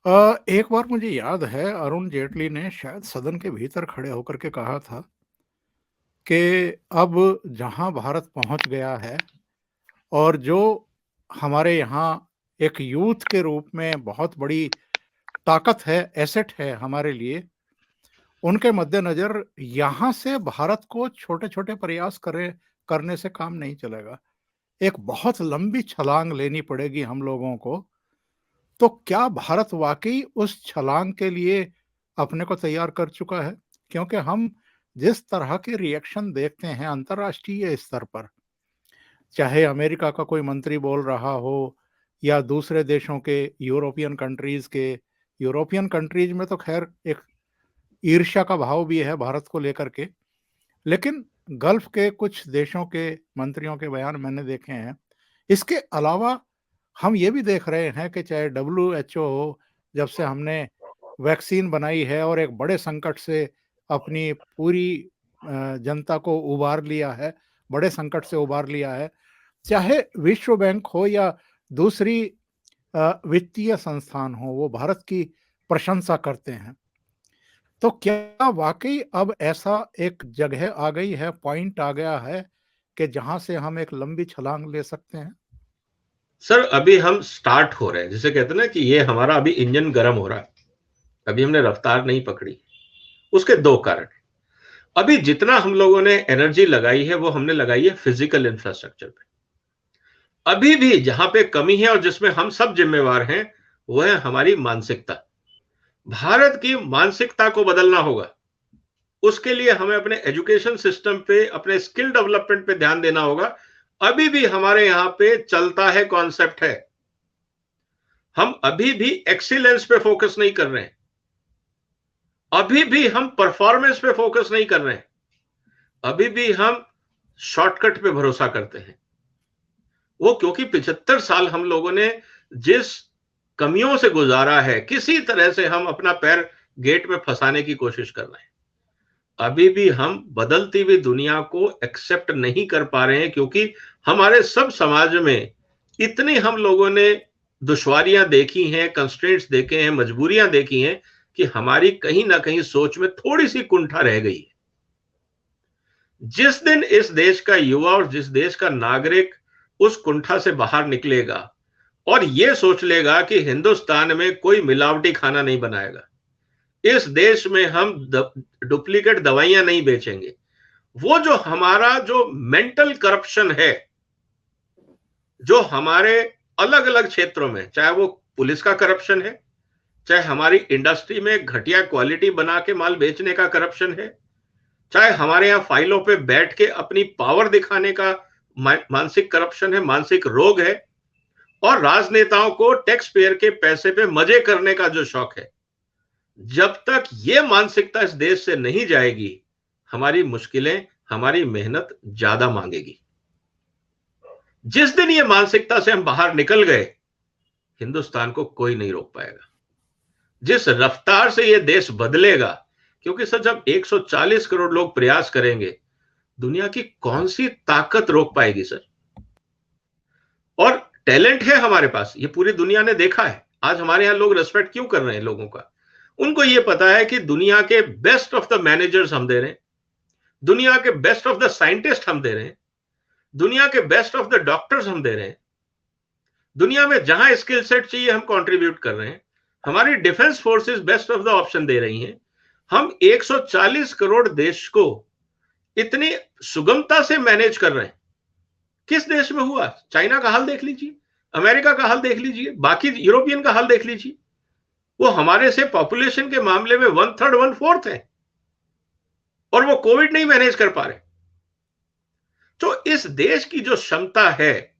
एक बार मुझे याद है अरुण जेटली ने शायद सदन के भीतर खड़े होकर के कहा था कि अब जहां भारत पहुंच गया है और जो हमारे यहाँ एक यूथ के रूप में बहुत बड़ी ताकत है, एसेट है हमारे लिए, उनके मद्देनजर यहाँ से भारत को छोटे-छोटे प्रयास करने से काम नहीं चलेगा। एक बहुत लंबी छलांग लेनी पड़ेगी हम लोगों को। तो क्या भारत वाक़ई उस छलांग के लिए अपने को तैयार कर चुका है? क्योंकि हम जिस तरह के रिएक्शन देखते हैं अंतर्राष्ट्रीय स्तर पर, चाहे अमेरिका का कोई मंत्री बोल रहा हो या दूसरे देशों के यूरोपियन कंट्रीज में तो खैर एक ईर्ष्या का भाव भी है भारत को लेकर के, लेकिन गल्फ के कुछ देशों के मंत्रियों के बयान मैंने देखे हैं। इसके अलावा हम ये भी देख रहे हैं कि चाहे डब्ल्यूएचओ हो, जब से हमने वैक्सीन बनाई है और एक बड़े संकट से अपनी पूरी जनता को उबार लिया है, बड़े संकट से उबार लिया है, चाहे विश्व बैंक हो या दूसरी वित्तीय संस्थान हो, वो भारत की प्रशंसा करते हैं। तो क्या वाकई अब ऐसा एक जगह आ गई है, पॉइंट आ गया है कि जहां से हम एक लंबी छलांग ले सकते हैं? सर अभी हम स्टार्ट हो रहे हैं, जिसे कहते हैं ना कि ये हमारा अभी इंजन गर्म हो रहा है, अभी हमने रफ्तार नहीं पकड़ी। उसके दो कारण। अभी जितना हम लोगों ने एनर्जी लगाई है वो हमने लगाई है फिजिकल इंफ्रास्ट्रक्चर पे। अभी भी जहां पे कमी है और जिसमें हम सब जिम्मेवार हैं वो है हमारी मानसिकता। भारत की मानसिकता को बदलना होगा। उसके लिए हमें अपने एजुकेशन सिस्टम पे, अपने स्किल डेवलपमेंट पे ध्यान देना होगा। अभी भी हमारे यहां पे चलता है कॉन्सेप्ट है, हम अभी भी एक्सीलेंस पे फोकस नहीं कर रहे हैं, अभी भी हम परफॉर्मेंस पे फोकस नहीं कर रहे हैं, अभी भी हम शॉर्टकट पे भरोसा करते हैं। वो क्योंकि 75 साल हम लोगों ने जिस कमियों से गुजारा है, किसी तरह से हम अपना पैर गेट में फंसाने की कोशिश कर रहे हैं। अभी भी हम बदलती हुई दुनिया को एक्सेप्ट नहीं कर पा रहे हैं, क्योंकि हमारे सब समाज में इतनी हम लोगों ने दुश्वारियां देखी हैं, कंस्ट्रेंट्स देखे हैं, मजबूरियां देखी हैं कि हमारी कहीं ना कहीं सोच में थोड़ी सी कुंठा रह गई है। जिस दिन इस देश का युवा और जिस देश का नागरिक उस कुंठा से बाहर निकलेगा और यह सोच लेगा कि हिंदुस्तान में कोई मिलावटी खाना नहीं बनाएगा, इस देश में हम डुप्लीकेट दवाइयां नहीं बेचेंगे, वो जो हमारा जो मेंटल करप्शन है, जो हमारे अलग अलग क्षेत्रों में, चाहे वो पुलिस का करप्शन है, चाहे हमारी इंडस्ट्री में घटिया क्वालिटी बना के माल बेचने का करप्शन है, चाहे हमारे यहाँ फाइलों पे बैठ के अपनी पावर दिखाने का मानसिक करप्शन है, मानसिक रोग है, और राजनेताओं को टैक्स पेयर के पैसे पे मजे करने का जो शौक है, जब तक ये मानसिकता इस देश से नहीं जाएगी, हमारी मुश्किलें, हमारी मेहनत ज्यादा मांगेगी। जिस दिन ये मानसिकता से हम बाहर निकल गए, हिंदुस्तान को कोई नहीं रोक पाएगा। जिस रफ्तार से ये देश बदलेगा, क्योंकि सर जब 140 करोड़ लोग प्रयास करेंगे, दुनिया की कौन सी ताकत रोक पाएगी सर? और टैलेंट है हमारे पास, ये पूरी दुनिया ने देखा है। आज हमारे यहां लोग रेस्पेक्ट क्यों कर रहे हैं लोगों का? उनको ये पता है कि दुनिया के बेस्ट ऑफ द मैनेजर्स हम दे रहे हैं, दुनिया के बेस्ट ऑफ द साइंटिस्ट हम दे रहे हैं, दुनिया के बेस्ट ऑफ द डॉक्टर्स हम दे रहे हैं, दुनिया में जहां स्किल सेट चाहिए हम कंट्रीब्यूट कर रहे हैं, हमारी defence forces best of the option दे रही हैं। हम 140 करोड़ देश को इतनी सुगमता से मैनेज कर रहे हैं। किस देश में हुआ? चाइना का हाल देख लीजिए, अमेरिका का हाल देख लीजिए, बाकी यूरोपियन का हाल देख लीजिए। वो हमारे से पॉपुलेशन के मामले में 1/3 1/4 है, और वो कोविड नहीं मैनेज कर पा रहे। तो इस देश की जो क्षमता है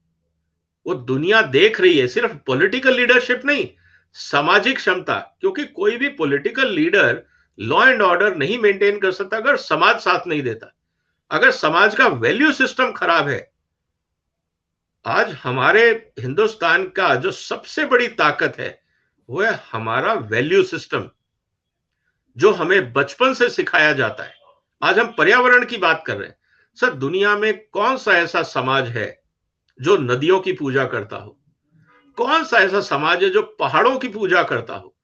वो दुनिया देख रही है, सिर्फ पॉलिटिकल लीडरशिप नहीं, सामाजिक क्षमता। क्योंकि कोई भी political leader law and order नहीं मेंटेन कर सकता अगर समाज साथ नहीं देता, अगर समाज का वैल्यू सिस्टम खराब है। आज हमारे हिंदुस्तान का जो सबसे बड़ी ताकत है वो है हमारा वैल्यू सिस्टम, जो हमें बचपन से सिखाया जाता है। आज हम पर्यावरण की बात कर रहे हैं सर, दुनिया में कौन सा ऐसा समाज है जो नदियों की पूजा करता हो? कौन सा ऐसा समाज है जो पहाड़ों की पूजा करता हो?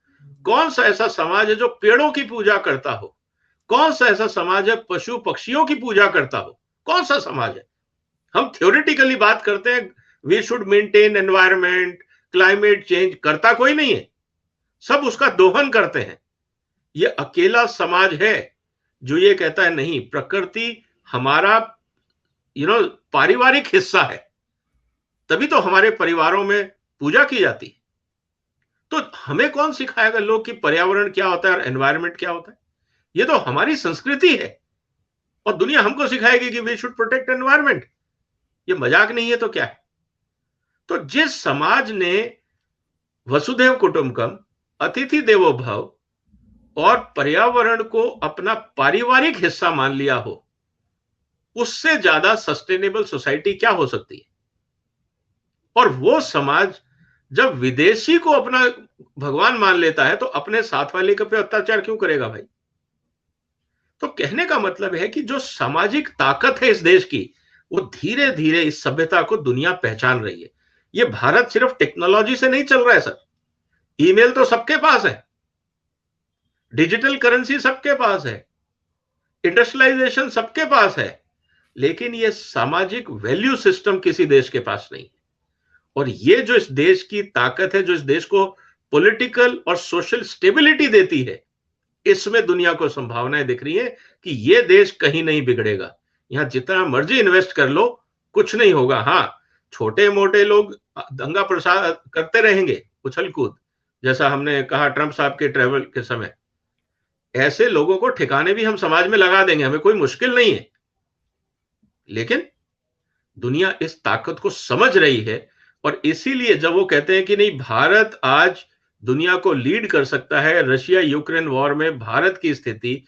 कौन सा ऐसा समाज है जो पेड़ों की पूजा करता हो? कौन सा ऐसा समाज है पशु पक्षियों की पूजा करता हो? कौन सा समाज है? हम थ्योरेटिकली बात करते हैं we should maintain environment, climate change, करता कोई नहीं है, सब उसका दोहन करते हैं। ये अकेला समाज है जो ये कहता है नहीं, प्रकृति हमारा पारिवारिक हिस्सा है, तभी तो हमारे परिवारों में पूजा की जाती है। तो हमें कौन सिखाएगा लोग कि पर्यावरण क्या होता है और एनवायरमेंट क्या होता है? ये तो हमारी संस्कृति है और दुनिया हमको सिखाएगी कि वी शुड प्रोटेक्ट एनवायरमेंट। ये मजाक नहीं है तो क्या है? तो जिस समाज ने वसुधैव कुटुंबकम, अतिथि देवो भव और पर्यावरण को अपना पारिवारिक हिस्सा मान लिया हो, उससे ज्यादा सस्टेनेबल सोसाइटी क्या हो सकती है? और वो समाज जब विदेशी को अपना भगवान मान लेता है तो अपने साथ वाले के पे अत्याचार क्यों करेगा भाई? तो कहने का मतलब है कि जो सामाजिक ताकत है इस देश की, वो धीरे धीरे इस सभ्यता को दुनिया पहचान रही है। ये भारत सिर्फ टेक्नोलॉजी से नहीं चल रहा है सर। ईमेल तो सबके पास है, डिजिटल करेंसी सबके पास है, इंडस्ट्रियलाइजेशन सबके पास है, लेकिन ये सामाजिक वैल्यू सिस्टम किसी देश के पास नहीं है। और ये जो इस देश की ताकत है, जो इस देश को पॉलिटिकल और सोशल स्टेबिलिटी देती है, इसमें दुनिया को संभावनाएं दिख रही है कि ये देश कहीं नहीं बिगड़ेगा। यहां जितना मर्जी इन्वेस्ट कर लो, कुछ नहीं होगा। हाँ, छोटे मोटे लोग दंगा प्रसाद करते रहेंगे, उछल कूद, जैसा हमने कहा ट्रंप साहब के ट्रैवल के समय, ऐसे लोगों को ठिकाने भी हम समाज में लगा देंगे, हमें कोई मुश्किल नहीं है। लेकिन दुनिया इस ताकत को समझ रही है और इसीलिए जब वो कहते हैं कि नहीं, भारत आज दुनिया को लीड कर सकता है, रशिया यूक्रेन वॉर में भारत की स्थिति,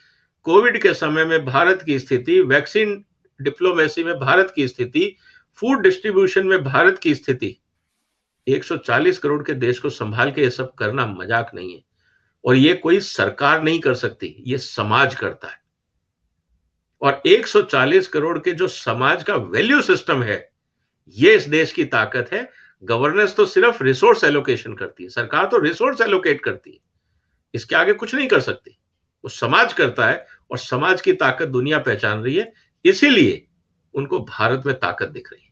कोविड के समय में भारत की स्थिति, वैक्सीन डिप्लोमेसी में भारत की स्थिति, फूड डिस्ट्रीब्यूशन में भारत की स्थिति, 140 करोड़ के देश को संभाल के ये सब करना मजाक नहीं है। और ये कोई सरकार नहीं कर सकती, ये समाज करता है। और 140 करोड़ के जो समाज का वैल्यू सिस्टम है, ये इस देश की ताकत है। गवर्नेंस तो सिर्फ रिसोर्स एलोकेशन करती है, सरकार तो रिसोर्स एलोकेट करती है, इसके आगे कुछ नहीं कर सकती। वो समाज करता है और समाज की ताकत दुनिया पहचान रही है, इसीलिए उनको भारत में ताकत दिख रही है।